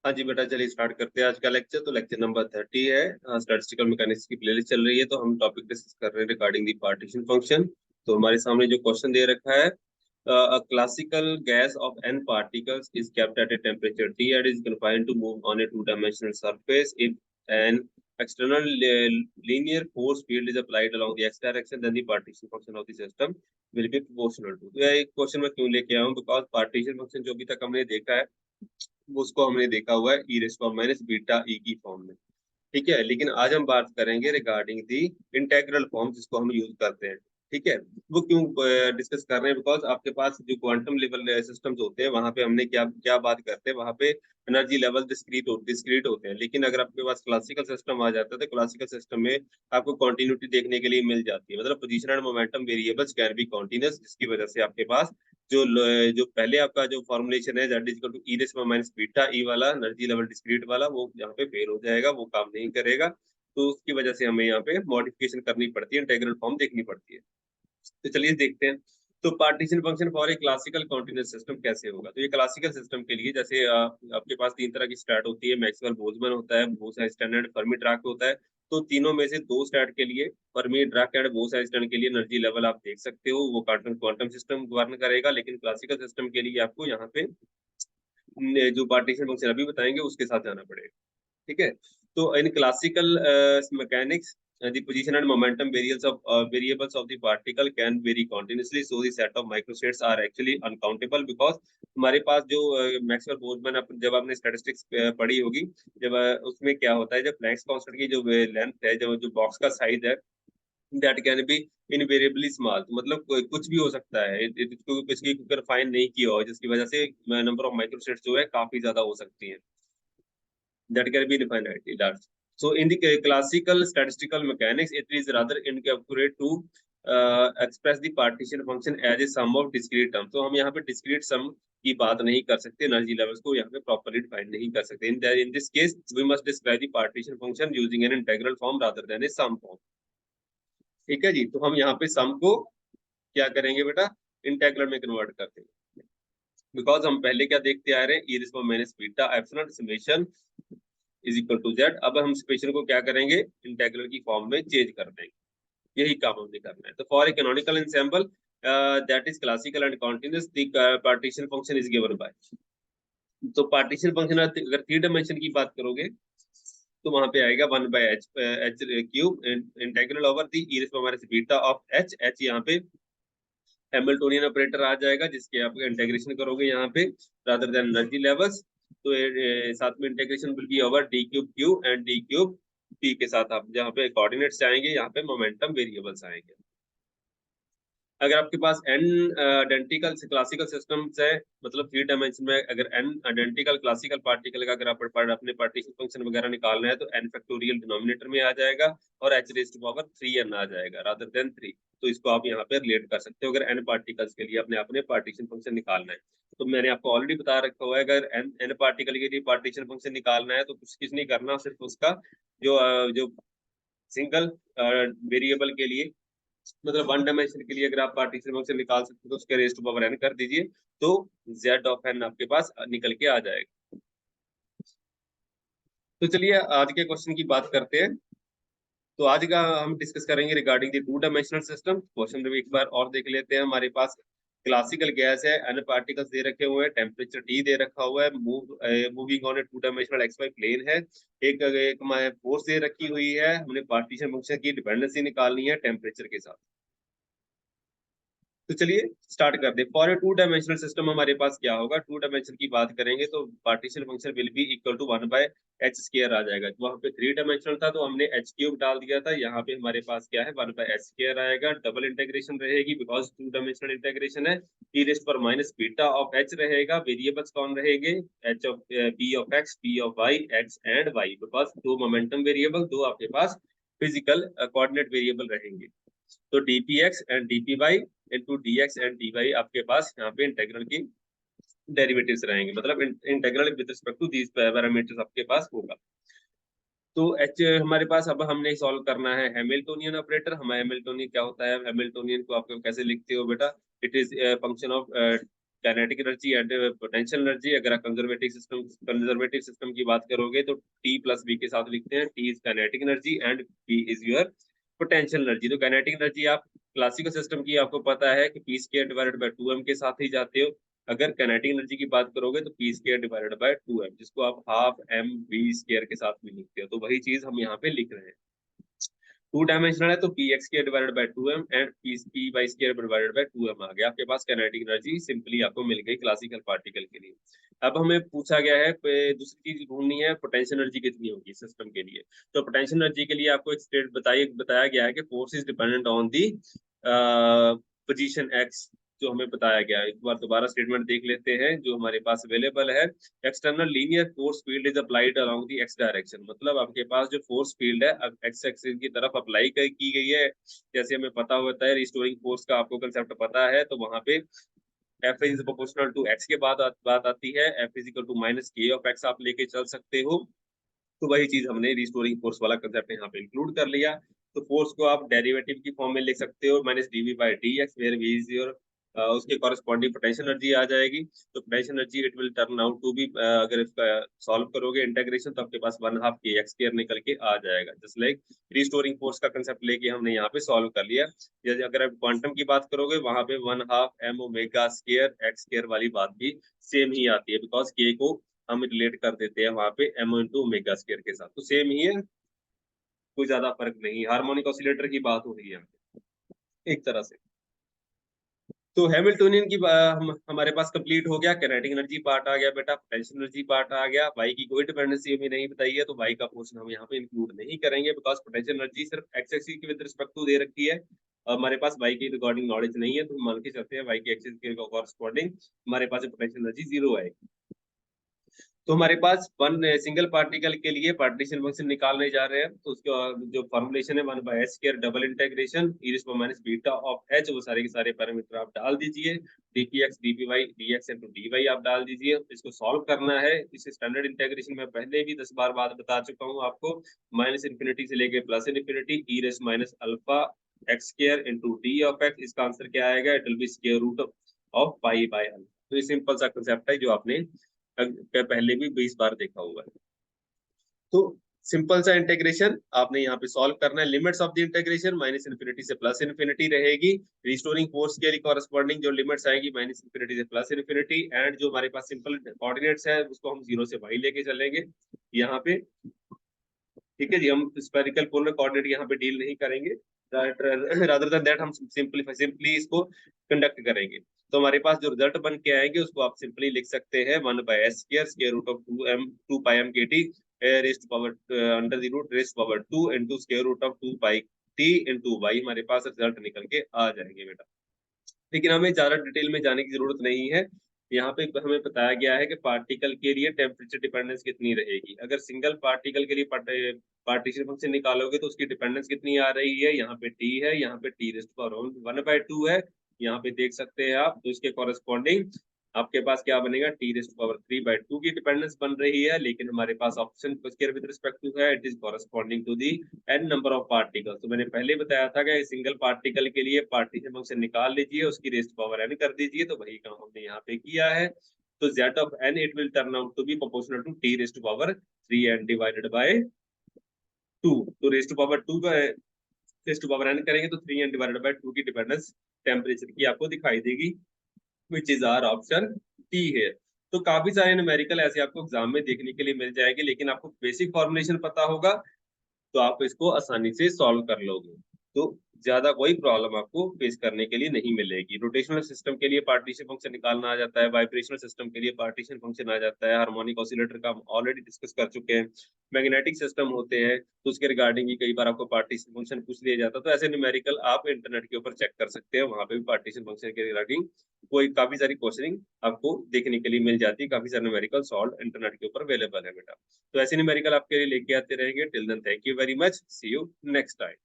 हाँ जी बेटा, चलिए स्टार्ट करते हैं आज का लेक्चर। तो लेक्चर नंबर 30 है, स्टैटिस्टिकल मैकेनिक्स की प्लेलिस्ट चल रही है। तो हम टॉपिक डिस्कस कर रहे हैं रिगार्डिंग दी पार्टीशन फंक्शन। तो हमारे सामने जो क्वेश्चन दे रखा है, a classical gas of n particles is kept at a temperature T and is confined to move on a two-dimensional surface. If an external linear force field is applied along the x direction, then the partition function of the system will be proportional to। तो यह एक question मैं क्यों लेके आया हूँ, because partition function जो अभी तक हमने देखा है उसको हमने देखा हुआ है e raise power minus beta e की फॉर्म में। ठीक है, लेकिन आज हम बात करेंगे रिगार्डिंग दी इंटेग्रल फॉर्म जिसको हम यूज करते हैं। ठीक है, वो क्यों डिस्कस कर रहे हैं, बिकॉज आपके पास जो क्वांटम लेवल सिस्टम्स होते हैं वहां पे हमने क्या क्या बात करते हैं, वहां पे एनर्जी लेवल डिस्क्रीट होते हैं। लेकिन अगर आपके पास क्लासिकल सिस्टम आ जाता है तो क्लासिकल सिस्टम में आपको कंटिन्यूटी देखने के लिए मिल जाती है। मतलब position and momentum variables can be continuous, जिसकी वजह से आपके पास जो पहले आपका जो फॉर्मुलेशन है z equal to e raise power minus beta e वाला एनर्जी लेवल डिस्क्रीट वाला, वो यहाँ पे फेल हो जाएगा, वो काम नहीं करेगा। तो उसकी वजह से हमें यहाँ पे मॉडिफिकेशन करनी पड़ती है, इंटीग्रल फॉर्म देखनी पड़ती है। तो चलिए देखते हैं। तो partition function for a classical continuous system कैसे होगा। तो ये क्लासिकल सिस्टम के लिए जैसे आपके पास तीन तरह की स्टैट होती है, मैक्सवेल बोल्ट्जमैन होता है, बोस-आइंस्टाइन फर्मी डिराक होता है। तो तीनों में से दो स्टैट के लिए, फर्मी डिराक एंड बोस-आइंस्टाइन के लिए एनर्जी लेवल आप देख सकते हो, वो क्वांटम क्वांटम सिस्टम गवर्न करेगा। लेकिन क्लासिकल सिस्टम के लिए आपको यहाँ पे जो पार्टीशन फंक्शन अभी बताएंगे उसके साथ जाना पड़ेगा। ठीक है, तो in classical mechanics the position and momentum variables of the particle can vary continuously, so the set of microstates are actually uncountable। because हमारे पास जो मैक्सवेल बोल्ट्जमैन जब आपने स्टैटिस्टिक्स पढ़ी होगी, जब उसमें क्या होता है, जब प्लैंक्स कांस्टेंट की जो लेंथ है, जो बॉक्स का साइज है, that can be invariably small. तो मतलब कुछ भी हो सकता है, इसको इसकी फाइन नहीं किया हो, जिसकी वजह से नंबर ऑफ माइक्रोस्टेट्स जो है काफी ज्यादा हो सकती है, that can be infinitely large। So in the classical statistical mechanics, it is rather inaccurate to express the partition function as a sum of discrete terms। तो हम यहाँ पे discrete sum की बात नहीं कर सकते, एनर्जी लेवल्स को यहाँ पे प्रॉपर्ली डिफाइन नहीं कर सकते। in this case we must describe the partition function using an integral form rather than a sum form। ठीक है जी, तो हम यहाँ पे सम को क्या करेंगे बेटा, इंटेग्रल में कन्वर्ट करते हैं। बिकॉज हम पहले क्या देखते आ रहे हैं, e raise minus beta epsilon summation is equal to Z. अब हम स्पेशल को क्या करेंगे, इंटेग्रल की फॉर्म में चेंज कर देंगे, यही काम हमने करना है। तो for a canonical ensemble that is classical and continuous, the partition function is given by. तो पार्टीशन फंक्शन अगर थ्री डायमेंशन की बात करोगे तो वहां पे आएगा 1/h cube integral over the E raise minus beta of h। h यहाँ पे हैमिल्टोनियन ऑपरेटर आ जाएगा, जिसके आप इंटीग्रेशन करोगे यहाँ पे रादर देन एनर्जी लेवल्स। तो साथ में integration will be over D cube Q and D cube T के साथ आप जहाँ पे कोऑर्डिनेट्स आएंगे, यहाँ पे मोमेंटम वेरिएबल्स आएंगे। अगर आपके पास n आइडेंटिकल क्लासिकल सिस्टम्स है, मतलब थ्री डायमेंशन में अगर n आइडेंटिकल क्लासिकल पार्टिकल का अगर आप अपने पार्टीशन फंक्शन वगैरह निकालना है तो n फैक्टोरियल डिनोमिनेटर में आ जाएगा और h raise to power 3n आ जाएगा रादर देन 3। तो इसको आप यहाँ पे रिलेट कर सकते हो अगर n पार्टिकल्स के लिए अपने अपने पार्टीशन फंक्शन निकालना है। तो मैंने आपको ऑलरेडी बता रखा हुआ है, अगर n पार्टिकल के लिए पार्टीशन फंक्शन निकालना है तो कुछ नहीं करना, सिर्फ उसका जो सिंगल वेरिएबल के लिए, मतलब वन डायमेंशन के लिए अगर आप पार्टीशन फंक्शन निकाल सकते हो तो उसके रेज़ टू पावर n कर दीजिए, तो z ऑफ n आपके पास निकल के आ जाएगा। तो चलिए आज के क्वेश्चन की बात करते हैं। तो आज का हम डिस्कस करेंगे regarding the two dimensional system. Question एक बार और देख लेते हैं। हमारे पास क्लासिकल गैस है, n पार्टिकल्स दे रखे हुए हैं, टेम्परेचर T दे रखा हुआ है, moving on a two dimensional x y plane है, एक फोर्स दे रखी हुई है, हमने पार्टीशन फंक्शन की डिपेंडेंसी निकालनी है टेम्परेचर के साथ। तो चलिए स्टार्ट कर दे। For a two dimensional system हमारे पास क्या होगा, टू डायमेंशन की बात करेंगे तो partition function will be equal to 1/h square आ जाएगा। वहां पे थ्री डायमेंशनल था तो हमने h क्यूब डाल दिया था, यहाँ पे हमारे पास क्या है 1/h स्क्वायर आएगा। डबल इंटीग्रेशन रहेगी बिकॉज टू डायमेंशनल इंटीग्रेशन है। ई रेज़ पर माइनस बीटा ऑफ h रहेगा। वेरिएबल्स कौन रहेंगे, h of p of x, p of y, x and y, because दो मोमेंटम वेरिएबल, दो आपके पास फिजिकल कोऑर्डिनेट वेरिएबल रहेंगे। तो dpx and dpy into dx and dy आपके पास यहाँ पे इंटीग्रल की डेरिवेटिव्स रहेंगे, मतलब integral with respect to these parameters आपके पास होगा। तो एच हमारे पास, अब हमने सॉल्व करना है हैमिल्टोनियन ऑपरेटर। हमारा हैमिल्टोनियन क्या होता है, हैमिल्टोनियन को आप कैसे लिखते हो बेटा, it is function of kinetic energy and potential energy. अगर आप कंजर्वेटिव सिस्टम की बात करोगे तो T प्लस बी के साथ लिखते हैं, T is kinetic energy and B is your potential energy. तो काइनेटिक एनर्जी आप क्लासिकल सिस्टम की आपको पता है कि P square divided by 2m के साथ ही जाते हो। अगर काइनेटिक एनर्जी की बात करोगे तो P square divided by 2m, जिसको आप हाफ m v स्क्वायर के साथ भी लिखते हो। तो वही चीज हम यहाँ पे लिख रहे हैं। 2 डायमेंशनल है तो px square divided by 2m and py square divided by 2m आ गया। आपके पास काइनेटिक एनर्जी सिंपली आपको मिल गई क्लासिकल पार्टिकल के लिए। अब हमें पूछा गया है दूसरी चीज ढूंढनी है, पोटेंशियल एनर्जी कितनी होगी सिस्टम के लिए। तो पोटेंशियल एनर्जी के लिए आपको एक स्टेट बताया गया है कि force is dependent on the position x, जो हमें बताया गया है। एक बार दोबारा स्टेटमेंट देख लेते हैं जो हमारे पास अवेलेबल है। External linear force field is applied along the x direction, मतलब आपके पास जो फोर्स फील्ड है अब एक्स एक्सिस की तरफ अप्लाई की गई है। जैसे हमें पता होता है रिस्टोरिंग फोर्स का आपको कंसेप्ट पता है, तो वहां पे F is proportional to x के बाद बात आती है, F is equal to minus k of x आप लेके चल सकते हो। तो वही चीज हमने रिस्टोरिंग फोर्स वाला कंसेप्ट यहाँ पे इंक्लूड कर लिया। तो फोर्स को आप डेरिवेटिव की फॉर्म में लिख सकते हो, minus dV by d x, where V is your उसके कॉरेस्पॉन्डिंग पोटेंशियल एनर्जी आ जाएगी। तो potential energy it will turn out to be, अगर इसका सॉल्व करोगे इंटीग्रेशन तो आपके पास 1/2 के एक्स स्क्वायर निकल के आ जाएगा। जस्ट लाइक रिस्टोरिंग फोर्स का कंसेप्ट लेके हमने यहाँ पे सॉल्व कर लिया। जैसे अगर आप क्वांटम की बात करोगे वहां पे 1/2 m omega square x square वाली बात भी सेम ही आती है, बिकॉज के को हम रिलेट कर देते हैं वहां पे m इंटू ओमेगा स्क्वायर के साथ। तो सेम ही है, कोई ज्यादा फर्क नहीं। हार्मोनिक ऑसिलेटर की बात हो रही है एक तरह से। तो हैमिल्टोनियन की हमारे पास कंप्लीट हो गया। काइनेटिक एनर्जी पार्ट आ गया बेटा, पोटेंशियल एनर्जी पार्ट आ गया। वाई की कोई डिपेंडेंसी हमें नहीं बताई है तो वाई का पोर्शन हम यहाँ पे इंक्लूड नहीं करेंगे, बिकॉज पोटेंशियल एनर्जी सिर्फ एक्स एक्सिस की विद रिस्पेक्ट टू दे रखी है। हमारे पास वाई की रिगार्डिंग नॉलेज नहीं है, तो हम मान के चलते हैं वाई की एक्सिस के कॉरस्पॉन्डिंग हमारे पास पोटेंशियल एनर्जी 0 आएगी। तो हमारे पास वन सिंगल पार्टिकल के लिए पार्टीशन फंक्शन निकालने जा रहे हैं, तो उसका जो फॉर्मुलेशन है 1/s square double integration e minus beta of h, वो सारे के सारे पैरामीटर आप डाल दीजिए। dpx dpy dx into dy आप डाल दीजिए। इसको सॉल्व करना है। इस स्टैंडर्ड इंटीग्रेशन में पहले भी 10 बार बाद बता चुका हूँ आपको, माइनस इन्फिनिटी से लेके plus infinity e minus alpha x square into d of x. इसका आंसर क्या आएगा? It will be square root of pi by alpha. तो ये सिंपल सा कंसेप्ट है जो आपने पहले भी 20 बार देखा हुआ है। तो सिंपल सा इंटीग्रेशन आपने यहाँ पे सॉल्व करना है। Limits of the integration minus infinity से प्लस इन्फिनिटी रहेगी। रिस्टोरिंग फोर्स के लिए कॉरेस्पॉन्डिंग जो लिमिट्स आएगी माइनस इन्फिनिटी से प्लस इन्फिनिटी, एंड जो हमारे पास सिंपल कोऑर्डिनेट्स है उसको हम 0 से y लेके चलेंगे यहाँ पे। ठीक है जी, हम स्फेरिकल पोलर कोऑर्डिनेट यहाँ पे डील नहीं करेंगे, रादर देन दैट हम सिंपली इसको कंडक्ट करेंगे। तो हमारे पास जो रिजल्ट बन के आएंगे उसको आप सिंपली लिख सकते हैं 1/s square square root of 2 pi m k T raised power under the root raised power 2 into square root of 2 pi t into y। हमारे पास रिजल्ट निकल के आ जाएंगे बेटा। लेकिन हमें ज्यादा डिटेल में जाने की जरूरत नहीं है। यहाँ पे हमें बताया गया है कि पार्टिकल के लिए टेम्परेचर डिपेंडेंस कितनी रहेगी। अगर सिंगल पार्टिकल के लिए पार्टीशन फंक्शन निकालोगे तो उसकी डिपेंडेंस कितनी आ रही है? यहाँ पे t है, यहाँ पे t रेस्ट पावर 1/2 है, यहाँ पे देख सकते हैं आप। तो इसके कॉरेस्पॉन्डिंग आपके पास क्या बनेगा? t रेस्ट पावर 3/2 की डिपेंडेंस बन रही है, लेकिन हमारे पास ऑप्शन विद रिस्पेक्ट टू है it is corresponding to the n number of particles. तो मैंने पहले बताया था कि सिंगल पार्टिकल के लिए पार्टीशन फंक्शन निकाल लीजिए, उसकी रेस्ट पावर n कर दीजिए। तो वही काम हमने यहाँ पे किया है। तो z of n it will turn out to be proportional to t raised power 3n divided by 2। तो रेस्ट पावर 2 का रेस्ट पावर n करेंगे तो 3n डिवाइडेड बाय 2 की डिपेंडेंस टेम्परेचर की आपको दिखाई देगी, which is our option T है। तो काफी सारे न्यूमेरिकल ऐसे आपको एग्जाम में देखने के लिए मिल जाएंगे, लेकिन आपको बेसिक फॉर्मुलेशन पता होगा तो आप इसको आसानी से सॉल्व कर लोगे। तो ज्यादा कोई प्रॉब्लम आपको फेस करने के लिए नहीं मिलेगी। रोटेशनल सिस्टम के लिए पार्टीशन फंक्शन निकालना आ जाता है, वाइब्रेशनल सिस्टम के लिए पार्टीशन फंक्शन आ जाता है, हार्मोनिक ऑसिलेटर का हम ऑलरेडी डिस्कस कर चुके हैं। मैग्नेटिक सिस्टम होते हैं तो उसके रिगार्डिंग भी कई बार आपको पार्टीशन फंक्शन पूछ लिया जाता है। तो ऐसे न्यूमेरिकल आप इंटरनेट के ऊपर चेक कर सकते हैं, वहां पे भी पार्टीशन फंक्शन के रिगार्डिंग कोई काफी सारी क्वेश्चनिंग आपको देखने के लिए मिल जाती है। काफी सारे न्यूमेरिकल सॉल्व इंटरनेट के ऊपर अवेलेबल है बेटा। तो ऐसे न्यूमेरिकल आपके लिए लेके आते रहेंगे। Till then thank you very much, see you next time.